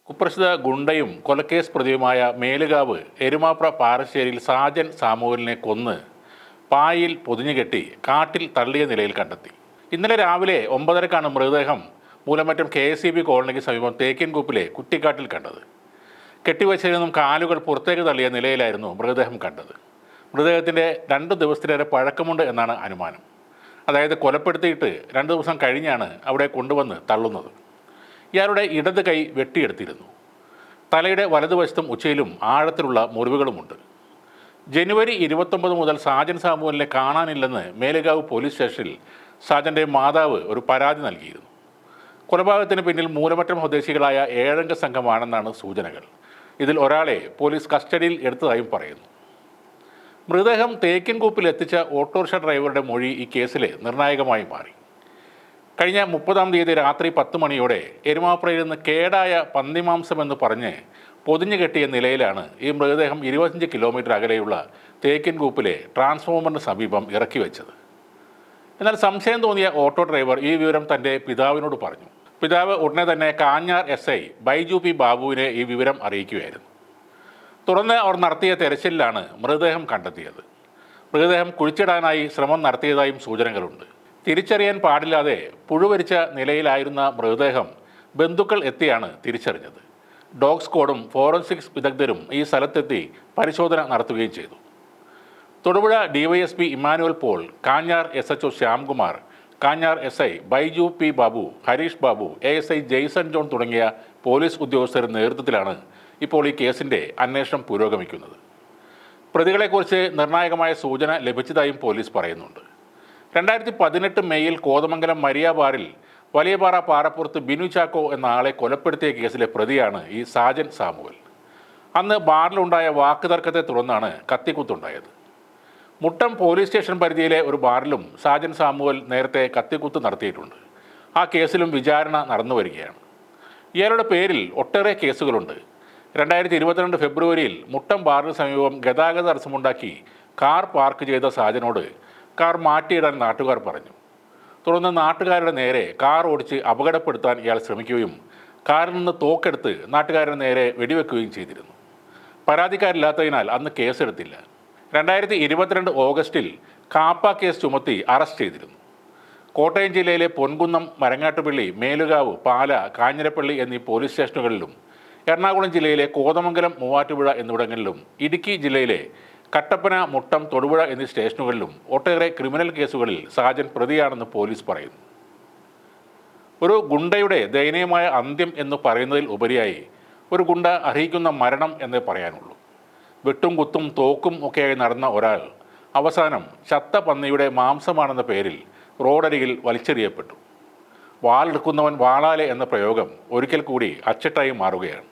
കുപ്രസിദ്ധ ഗുണ്ടയും കൊലക്കേസ് പ്രതിയുമായ മേലുകാവ് എരുമാപ്ര പാറശ്ശേരിയിൽ സാജൻ സാമുവലിനെ കൊന്ന് പായിൽ പൊതിഞ്ഞുകെട്ടി കാട്ടിൽ തള്ളിയ നിലയിൽ കണ്ടെത്തി. ഇന്നലെ രാവിലെ 9:30-ക്കാണ് മൃതദേഹം മൂലമറ്റം KSEB കോളനിക്ക് സമീപം തേക്കിൻകൂപ്പിലെ കുറ്റിക്കാട്ടിൽ കണ്ടത്. കെട്ടിവച്ചതിൽ നിന്നും കാലുകൾ പുറത്തേക്ക് തള്ളിയ നിലയിലായിരുന്നു മൃതദേഹം കണ്ടത്. മൃതദേഹത്തിൻ്റെ 2 ദിവസത്തിലേറെ പഴക്കമുണ്ട് എന്നാണ് അനുമാനം. അതായത് കൊലപ്പെടുത്തിയിട്ട് 2 ദിവസം കഴിഞ്ഞാണ് അവിടെ കൊണ്ടുവന്ന് തള്ളുന്നത്. ഇയാളുടെ ഇടത് കൈ വെട്ടിയെടുത്തിരുന്നു. തലയുടെ വലതുവശത്തും ഉച്ചയിലും ആഴത്തിലുള്ള മുറിവുകളുമുണ്ട്. ജനുവരി 29 മുതൽ സാജൻ സാമുവലിനെ കാണാനില്ലെന്ന് മേലുകാവ് പോലീസ് സ്റ്റേഷനിൽ സാജൻ്റെ മാതാവ് ഒരു പരാതി നൽകിയിരുന്നു. കൊലപാതകത്തിന് പിന്നിൽ മൂലമറ്റം സ്വദേശികളായ 7 അംഗ സംഘമാണെന്നാണ് സൂചനകൾ. ഇതിൽ ഒരാളെ പോലീസ് കസ്റ്റഡിയിൽ എടുത്തതായും പറയുന്നു. മൃതദേഹം തേക്കിൻകൂപ്പിൽ എത്തിച്ച ഓട്ടോറിക്ഷ ഡ്രൈവറുടെ മൊഴി ഈ കേസിലെ നിർണായകമായി മാറി. കഴിഞ്ഞ 30-ാം തീയതി രാത്രി 10 മണിയോടെ എരുമാപ്രയിൽ നിന്ന് കേടായ പന്നിമാംസമെന്ന് പറഞ്ഞ് പൊതിഞ്ഞു കെട്ടിയ നിലയിലാണ് ഈ മൃതദേഹം 25 കിലോമീറ്റർ അകലെയുള്ള തേക്കിൻകൂപ്പിലെ ട്രാൻസ്ഫോമറിന് സമീപം ഇറക്കി വെച്ചത്. എന്നാൽ സംശയം തോന്നിയ ഓട്ടോ ഡ്രൈവർ ഈ വിവരം തൻ്റെ പിതാവിനോട് പറഞ്ഞു. പിതാവ് ഉടനെ തന്നെ കാഞ്ഞാർ SI ബൈജു P ബാബുവിനെ ഈ വിവരം അറിയിക്കുകയായിരുന്നു. തുടർന്ന് അവർ നടത്തിയ തെരച്ചിലിലാണ് മൃതദേഹം കണ്ടെത്തിയത്. മൃതദേഹം കുഴിച്ചിടാനായി ശ്രമം നടത്തിയതായും സൂചനകളുണ്ട്. തിരിച്ചറിയാൻ പാടില്ലാതെ പുഴുവരിച്ച നിലയിലായിരുന്ന മൃതദേഹം ബന്ധുക്കൾ എത്തിയാണ് തിരിച്ചറിഞ്ഞത്. ഡോഗ് സ്ക്വാഡും ഫോറൻസിക്സ് വിദഗ്ധരും ഈ സ്ഥലത്തെത്തി പരിശോധന നടത്തുകയും ചെയ്തു. Thodupuzha DYSP Emmanuel Paul, Kanjar SHO Shyamkumar, Kanjar SI Baiju P Babu, Harish Babu, ASI Jaison John തുടങ്ങിയ പോലീസ് ഉദ്യോഗസ്ഥരുടെ നേതൃത്വത്തിലാണ് ഇപ്പോൾ ഈ കേസിൻ്റെ അന്വേഷണം പുരോഗമിക്കുന്നത്. പ്രതികളെക്കുറിച്ച് നിർണായകമായ സൂചന ലഭിച്ചതായും പോലീസ് പറയുന്നുണ്ട്. 2018 മെയ്യിൽ കോതമംഗലം മരിയ ബാറിൽ വലിയപാറ പാറപ്പുറത്ത് ബിനു ചാക്കോ എന്ന ആളെ കൊലപ്പെടുത്തിയ കേസിലെ പ്രതിയാണ് ഈ സാജൻ സാമുവൽ. അന്ന് ബാറിലുണ്ടായ വാക്കുതർക്കത്തെ തുടർന്നാണ് കത്തിക്കുത്തുണ്ടായത്. മുട്ടം പോലീസ് സ്റ്റേഷൻ പരിധിയിലെ ഒരു ബാറിലും സാജൻ സാമുവൽ നേരത്തെ കത്തിക്കുത്ത് നടത്തിയിട്ടുണ്ട്. ആ കേസിലും വിചാരണ നടന്നു വരികയാണ്. ഇയാളുടെ പേരിൽ ഒട്ടേറെ കേസുകളുണ്ട്. 2022 ഫെബ്രുവരിയിൽ മുട്ടം ബാറിന് സമീപം ഗതാഗത തടസ്സമുണ്ടാക്കി കാർ പാർക്ക് ചെയ്ത സാജനോട് കാർ മാറ്റിയിടാൻ നാട്ടുകാർ പറഞ്ഞു. തുടർന്ന് നാട്ടുകാരുടെ നേരെ കാർ ഓടിച്ച് അപകടപ്പെടുത്താൻ ഇയാൾ ശ്രമിക്കുകയും കാറിൽ നിന്ന് തോക്കെടുത്ത് നാട്ടുകാരുടെ നേരെ വെടിവെക്കുകയും ചെയ്തിരുന്നു. പരാതിക്കാരില്ലാത്തതിനാൽ അന്ന് കേസെടുത്തില്ല. 2022 ഓഗസ്റ്റിൽ കാപ്പ കേസ് ചുമത്തി അറസ്റ്റ് ചെയ്തിരുന്നു. കോട്ടയം ജില്ലയിലെ പൊൻകുന്നം, മരങ്ങാട്ടുപള്ളി, മേലുകാവ്, പാല, കാഞ്ഞിരപ്പള്ളി എന്നീ പോലീസ് സ്റ്റേഷനുകളിലും എറണാകുളം ജില്ലയിലെ കോതമംഗലം, മൂവാറ്റുപുഴ എന്നിവിടങ്ങളിലും ഇടുക്കി ജില്ലയിലെ കട്ടപ്പന, മുട്ടം, തൊടുപുഴ എന്നീ സ്റ്റേഷനുകളിലും ഒട്ടേറെ ക്രിമിനൽ കേസുകളിൽ സാജൻ പ്രതിയാണെന്ന് പോലീസ് പറയുന്നു. ഒരു ഗുണ്ടയുടെ ദയനീയമായ അന്ത്യം എന്ന് പറയുന്നതിൽ ഉപരിയായി ഒരു ഗുണ്ട അർഹിക്കുന്ന മരണം എന്നേ പറയാനുള്ളൂ. വെട്ടും കുത്തും തോക്കും ഒക്കെയായി നടന്ന ഒരാൾ അവസാനം ചത്ത പന്നിയുടെ മാംസമാണെന്ന പേരിൽ റോഡരികിൽ വലിച്ചെറിയപ്പെട്ടു. വാളെടുക്കുന്നവൻ വാളാലെ എന്ന പ്രയോഗം ഒരിക്കൽ കൂടി അച്ചട്ടായി മാറുകയാണ്.